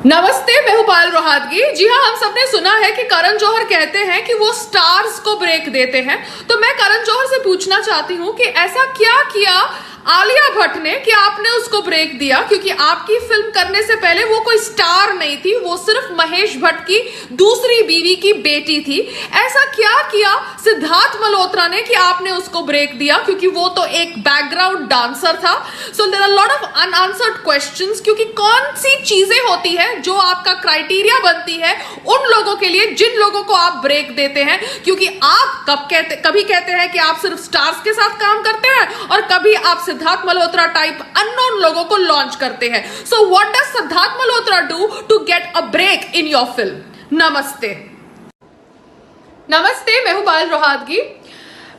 नमस्ते, मैं हूं पायल रोहतगी। जी हाँ, हम सबने सुना है कि करण जौहर कहते हैं कि वो स्टार्स को ब्रेक देते हैं। तो मैं करण जौहर से पूछना चाहती हूँ कि ऐसा क्या किया आलिया भट्ट ने कि आपने उसको ब्रेक दिया, क्योंकि आपकी फिल्म करने से पहले वो कोई स्टार नहीं थी, वो सिर्फ महेश भट्ट की दूसरी बीवी की बेटी थी। ऐसा क्या किया सिद्धार्थ मल्होत्रा ने कि आपने उसको ब्रेक दिया, क्योंकि वो तो एक बैकग्राउंड डांसर था। So there are lot of unanswered questions, क्योंकि कौन सी चीजें होती है जो आपका क्राइटेरिया बनती है उन लोगों के लिए जिन लोगों को आप ब्रेक देते हैं। क्योंकि आप कभी कहते हैं कि आप सिर्फ स्टार्स के साथ काम करते हैं और कभी आप सिद्धार्थ मल्होत्रा टाइप अननोन लोगों को लॉन्च करते हैं। So what does Siddharth Malhotra do to get a break in your film? नमस्ते, मैं हूं पायल रोहतगी।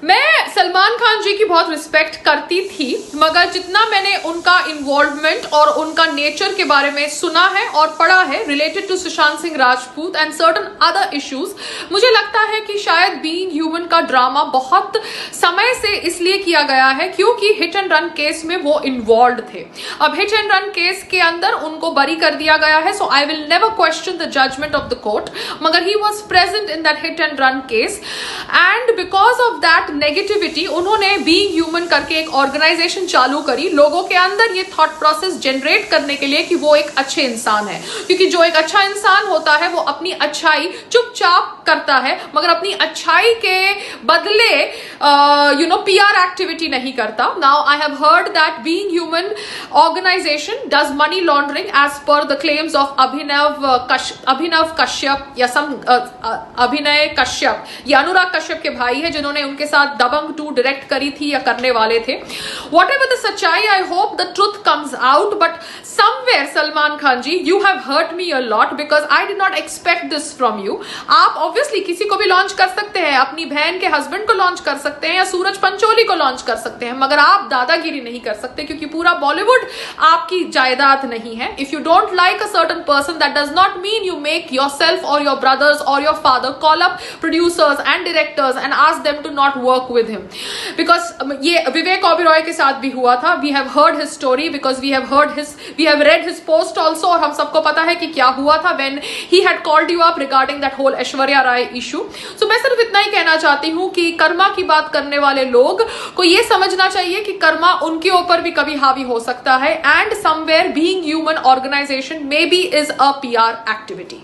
मैं सलमान खान जी की बहुत रिस्पेक्ट करती थी, मगर जितना मैंने उनका इन्वॉल्वमेंट और उनका नेचर के बारे में सुना है और पढ़ा है related to Sushant Singh Rajput and certain other issues, मुझे लगता है कि शायद बीइंग ह्यूमन का ड्रामा बहुत समय से इसलिए किया गया है क्योंकि हिट एंड रन केस में वो इन्वॉल्व थे। अब हिट एंड रन केस के अंदर उनको बरी कर दिया गया है, so I will never question the judgement of the court, मगर he was present in that hit and run case and because of that negativity उन्होंने बीइंग ह्यूमन करके एक ऑर्गेनाइजेशन चालू करी लोगों के अंदर ये थॉट प्रोसेस जनरेट करने के लिए कि वो एक अच्छे इंसान है। क्योंकि जो एक अच्छा इंसान होता है वो अपनी अच्छाई चुपचाप करता है, मगर अपनी अच्छाई के बदले पीआर एक्टिविटी नहीं करता। Now I have heard that Being Human organization does money laundering as per the claims of Abhinav Kashyap या अभिनय कश्यप, ये अनुराग कश्यप के भाई है जिन्होंने उनके साथ दबंग 2 डायरेक्ट करी थी या करने वाले थे। Whatever the सच्चाई, I hope the truth comes out, but somewhere Salman Khan ji, you have hurt me a lot because I did not expect this from you। आप obviously किसी को भी लॉन्च कर सकते हैं, अपनी बहन के हस्बैंड को लॉन्च कर सकते हैं या सूरज पंचोली को लॉन्च कर सकते हैं, मगर आप दादागिरी नहीं कर सकते क्योंकि पूरा बॉलीवुड आपकी जायदाद नहीं है। If you don't like a certain person, that does not mean you make yourself or your brothers or your father call up producers and directors and ask them to not work with him, because ये विवेक ओबेरॉय के साथ भी हुआ था। We have heard his story because we have read his post also, और हम सबको पता है कि क्या हुआ था when he had called you up regarding that whole Aishwarya Rai issue। So मैं सिर्फ इतना ही कहना चाहती हूँ कि कर्मा की बात करने वाले लोग को ये समझना चाहिए कि कर्मा उनके ऊपर भी कभी हावी हो सकता है, and somewhere being human organization maybe is a PR activity।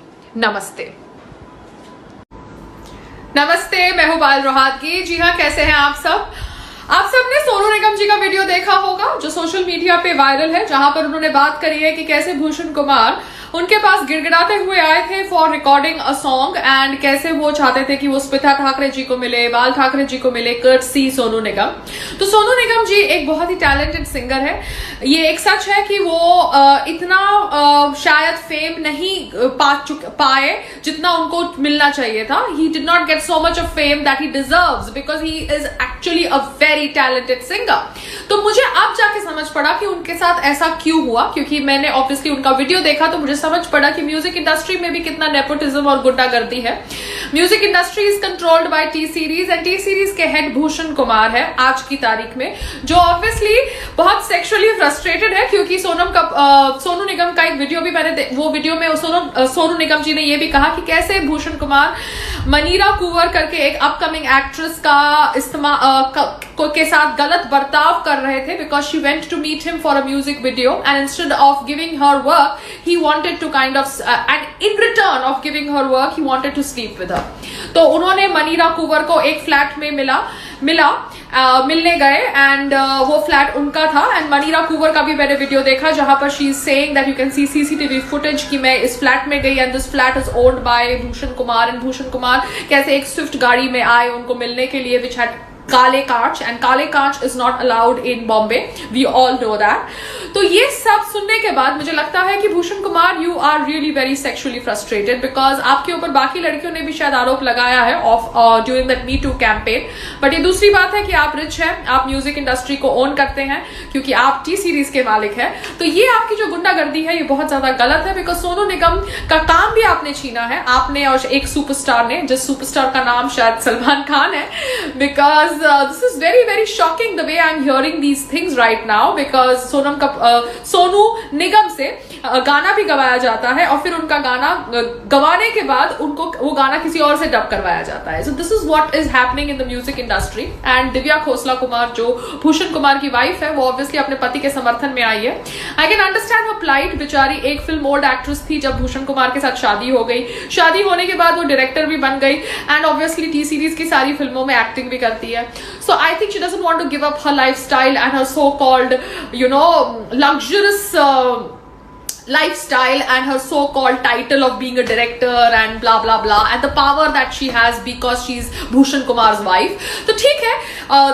नमस्ते, मैं हूं पायल रोहतगी। जी हाँ, कैसे हैं आप सब? आप सबने सोनू निगम जी का वीडियो देखा होगा जो सोशल मीडिया पे वायरल है, जहां पर उन्होंने बात करी है कि कैसे भूषण कुमार उनके पास गिड़गिड़ाते हुए आए थे for recording a song, and कैसे वो चाहते थे कि वो स्मिता ठाकरे जी को मिले, बाल ठाकरे जी को मिले, कर्टसी सोनू निगम। तो सोनू निगम जी एक बहुत ही टैलेंटेड सिंगर है। ये एक सच है कि वो इतना शायद फेम नहीं पाए जितना उनको मिलना चाहिए था। He did not get so much of fame that he deserves because he is actually a very talented singer. तो मुझे अब जाके समझ पड़ा कि उनके साथ ऐसा क्यों हुआ, क्योंकि मैंने ऑब्वियसली उनका वीडियो देखा तो मुझे समझ पड़ा कि म्यूजिक इंडस्ट्री में भी कितना नेपोटिज्म और गुंडागर्दी है। Music industry is controlled by T series and T series के हेड भूषण कुमार है आज की तारीख में, जो ऑब्वियसली बहुत सेक्सुअली फ्रस्ट्रेटेड है। क्योंकि सोनू निगम का एक वीडियो भी मैंने वो वीडियो में सोनू निगम जी ने ये भी कहा कि कैसे भूषण कुमार मनीरा कुंवर करके एक अपकमिंग एक्ट्रेस के साथ गलत बर्ताव कर रहे थे because she went to meet him for a music video and instead of giving her work he wanted to kind of and in return of giving her work he wanted to sleep with her. तो उन्होंने मनीरा कुंवर को एक flat में मिलने गए and वो flat उनका था। एंड मनीरा कुंवर का भी मैंने वीडियो देखा जहां पर she is saying that you can see CCTV footage कि मैं इस फ्लैट में गई and this flat is owned by Bhushan Kumar, and Bhushan Kumar कैसे एक स्विफ्ट गाड़ी में आए उनको मिलने के लिए विच हैड काले कांच, एंड काले कांच is not allowed in Bombay, we all know that. तो ये सब सुनने के बाद मुझे लगता है कि Bhushan Kumar you are really very sexually frustrated because आपके ऊपर बाकी लड़कियों ने भी शायद आरोप लगाया है of during that me too campaign. But ये दूसरी बात है कि आप रिच हैं, आप म्यूजिक इंडस्ट्री को ओन करते हैं क्योंकि आप टी सीरीज के मालिक हैं। तो ये आपकी जो गुंडागर्दी है ये बहुत ज्यादा गलत है बिकॉज सोनू निगम का काम भी आपने छीना है, आपने और एक सुपरस्टार ने, जिस सुपरस्टार का नाम शायद सलमान खान है, because because this is very very shocking the way I'm hearing these things right now, because Sonu Nigam से गाना भी गवाया जाता है और फिर उनका गाना गवाने के बाद उनको वो गाना किसी और से डब करवाया जाता है. So this is what is happening in the music industry. And Divya Khosla Kumar जो भूषण कुमार की वाइफ है, वो ऑब्वियसली अपने पति के समर्थन में आई है. I can understand her plight. बेचारी एक फिल्म ओल्ड एक्ट्रेस थी जब भूषण कुमार के साथ शादी हो गई. शादी होने के बाद वो डायरेक्टर भी बन गई एंड ऑब्वियसली टी सीरीज की सारी फिल्मों में एक्टिंग भी करती है. So I think she doesn't want to give up her lifestyle and her so called luxurious lifestyle and her so-called title of being a director and blah blah blah and the power that she has because she's Bhushan Kumar's wife. तो ठीक है,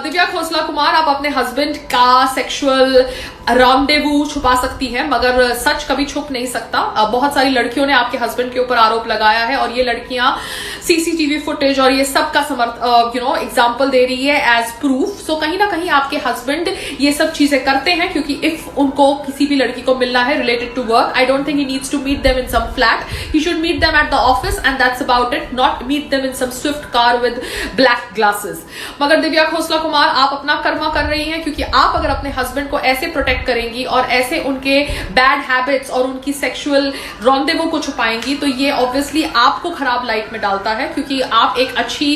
दिव्या खोसला कुमार आप अपने husband का sexual rendezvous छुपा सकती है, मगर सच कभी छुप नहीं सकता. बहुत सारी लड़कियों ने आपके हस्बैंड के ऊपर आरोप लगाया है और ये लड़कियां सीसीटीवी फुटेज और ये सब का एग्जाम्पल दे रही है एज प्रूफ. सो कहीं ना कहीं आपके हस्बैंड ये सब चीजें करते हैं क्योंकि इफ उनको किसी भी लड़की को मिलना है related to work, I don't think he needs to meet them in some flat. He should meet them at the office and that's about it. Not meet them in some swift car with black glasses. मगर दिव्या खोसला कुमार आप अपना कर्मा कर रही हैं, क्योंकि आप अगर अपने हस्बैंड को ऐसे प्रोटेक्ट करेंगी और ऐसे उनके बैड हैबिट्स और उनकी सेक्सुअल रॉन्डेवू को छुपाएंगी तो ये ऑब्वियसली आपको खराब लाइट में डालता है, क्योंकि आप एक अच्छी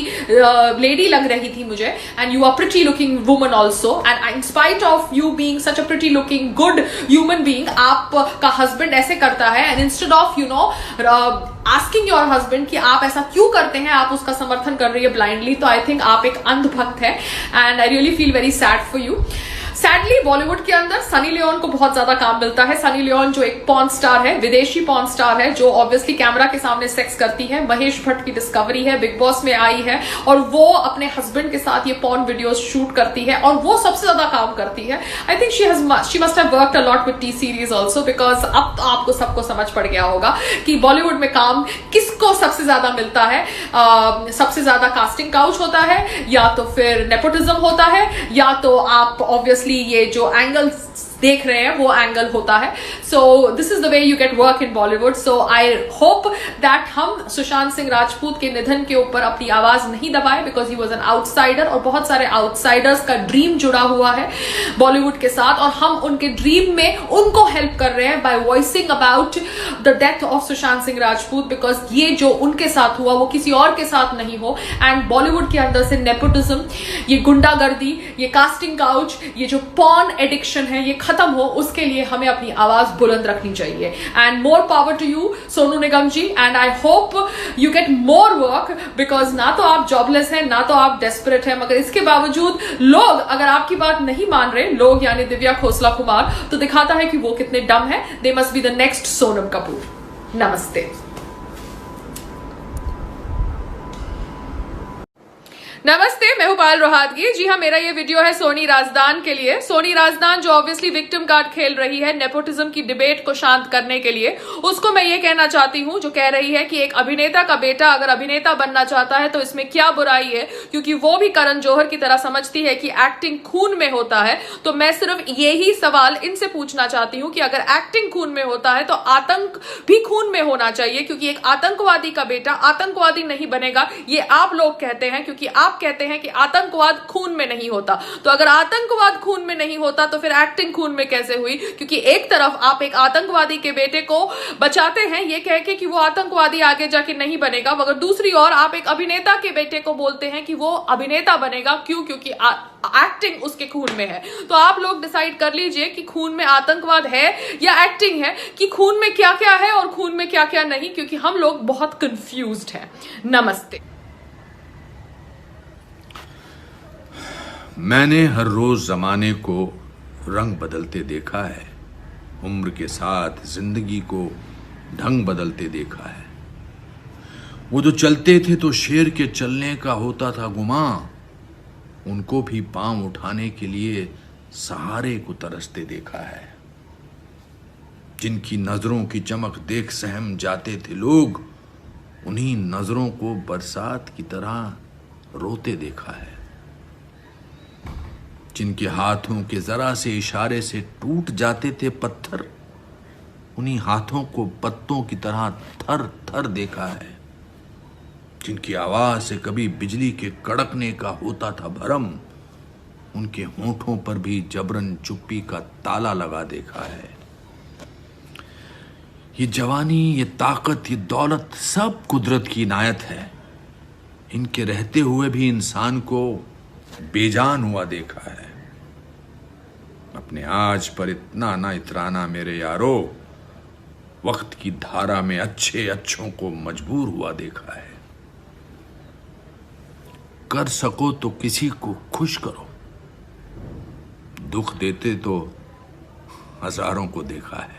लेडी लग रही थी मुझे and you are pretty looking woman also and in spite of you being such a pretty looking good human being आपका हस्बैंड ऐसे करता है and instead of asking your husband कि आप ऐसा क्यों करते हैं, आप उसका समर्थन कर रही है ब्लाइंडली. तो आई थिंक आप एक अंधभक्त है and I really feel very sad for you. Sadly Bollywood के अंदर सनी लियोन को बहुत ज्यादा काम मिलता है. सनी लियोन जो एक पॉर्न स्टार है, विदेशी पॉर्न स्टार है, जो ऑब्वियसली कैमरा के सामने सेक्स करती है. महेश भट्ट की डिस्कवरी है, बिग बॉस में आई है और वो अपने हस्बैंड के साथ ये पॉर्न वीडियोस शूट करती है और वो सबसे ज्यादा काम करती है. आई think she must have worked a lot with T series also, because अब तो आपको सबको समझ पड़ गया होगा कि बॉलीवुड में काम किसको सबसे ज्यादा मिलता है. सबसे ज्यादा कास्टिंग काउच होता है, या तो फिर नेपोटिज्म होता है, या तो आप ऑब्वियसली ये जो एंगल देख रहे हैं वो एंगल होता है. So this is the way you get work in Bollywood. So I hope that हम सुशांत सिंह राजपूत के निधन के ऊपर अपनी आवाज नहीं दबाए, because he was an outsider और बहुत सारे आउटसाइडर्स का ड्रीम जुड़ा हुआ है बॉलीवुड के साथ और हम उनके ड्रीम में उनको हेल्प कर रहे हैं by voicing about the death of Sushant Singh Rajput, because ये जो उनके साथ हुआ वो किसी और के साथ नहीं हो. एंड बॉलीवुड के अंदर से नेपोटिज्म, ये गुंडागर्दी, ये कास्टिंग काउच, ये जो पॉर्न एडिक्शन है ये खत्म हो, उसके लिए हमें अपनी आवाज बुलंद रखनी चाहिए. And more power to you Sonu Nigam ji, and I hope you get more work, because ना तो आप जॉबलेस हैं ना तो आप डेस्परेट हैं, मगर इसके बावजूद लोग अगर आपकी बात नहीं मान रहे, लोग यानी दिव्या खोसला कुमार, तो दिखाता है कि वो कितने डम है. They must be the next Sonam Kapoor. नमस्ते. नमस्ते, मैं हूं पायल रोहातगी. जी हाँ, मेरा ये वीडियो है सोनी राजदान के लिए. सोनी राजदान जो ऑब्वियसली विक्टिम कार्ड खेल रही है नेपोटिज्म की डिबेट को शांत करने के लिए, उसको मैं ये कहना चाहती हूं जो कह रही है कि एक अभिनेता का बेटा अगर अभिनेता बनना चाहता है तो इसमें क्या बुराई है, क्योंकि वो भी करण जौहर की तरह समझती है कि एक्टिंग खून में होता है. तो मैं सिर्फ यही सवाल इनसे पूछना चाहती हूं कि अगर एक्टिंग खून में होता है तो आतंक भी खून में होना चाहिए, क्योंकि एक आतंकवादी का बेटा आतंकवादी नहीं बनेगा, ये आप लोग कहते हैं, क्योंकि आप कहते हैं कि आतंकवाद खून में नहीं होता. तो अगर आतंकवाद खून में नहीं होता तो फिर एक्टिंग खून में कैसे हुई? क्योंकि एक तरफ आप एक आतंकवादी के बेटे को बचाते हैं ये कह के कि वो आतंकवादी आगे जाके नहीं बनेगा, मगर दूसरी ओर आप एक अभिनेता के बेटे को बोलते हैं कि वो अभिनेता बनेगा. क्यों? क्योंकि एक्टिंग उसके खून में है. तो आप लोग डिसाइड कर लीजिए कि खून में आतंकवाद है या एक्टिंग है, कि खून में क्या क्या है और खून में क्या क्या नहीं, क्योंकि हम लोग बहुत कंफ्यूज्ड हैं. नमस्ते. मैंने हर रोज जमाने को रंग बदलते देखा है, उम्र के साथ जिंदगी को ढंग बदलते देखा है. वो जो चलते थे तो शेर के चलने का होता था गुमा, उनको भी पांव उठाने के लिए सहारे को तरसते देखा है. जिनकी नजरों की चमक देख सहम जाते थे लोग, उन्हीं नजरों को बरसात की तरह रोते देखा है. जिनके हाथों के जरा से इशारे से टूट जाते थे पत्थर, उन्हीं हाथों को पत्तों की तरह थर थर देखा है. जिनकी आवाज से कभी बिजली के कड़कने का होता था भरम, उनके होंठों पर भी जबरन चुप्पी का ताला लगा देखा है। ये जवानी, ये ताकत, ये दौलत सब कुदरत की इनायत है। इनके रहते हुए भी इंसान को बेजान हुआ देखा है। अपने आज पर इतना ना इतराना मेरे यारो, वक्त की धारा में अच्छे अच्छों को मजबूर हुआ देखा है। कर सको तो किसी को खुश करो, दुख देते तो हजारों को देखा है।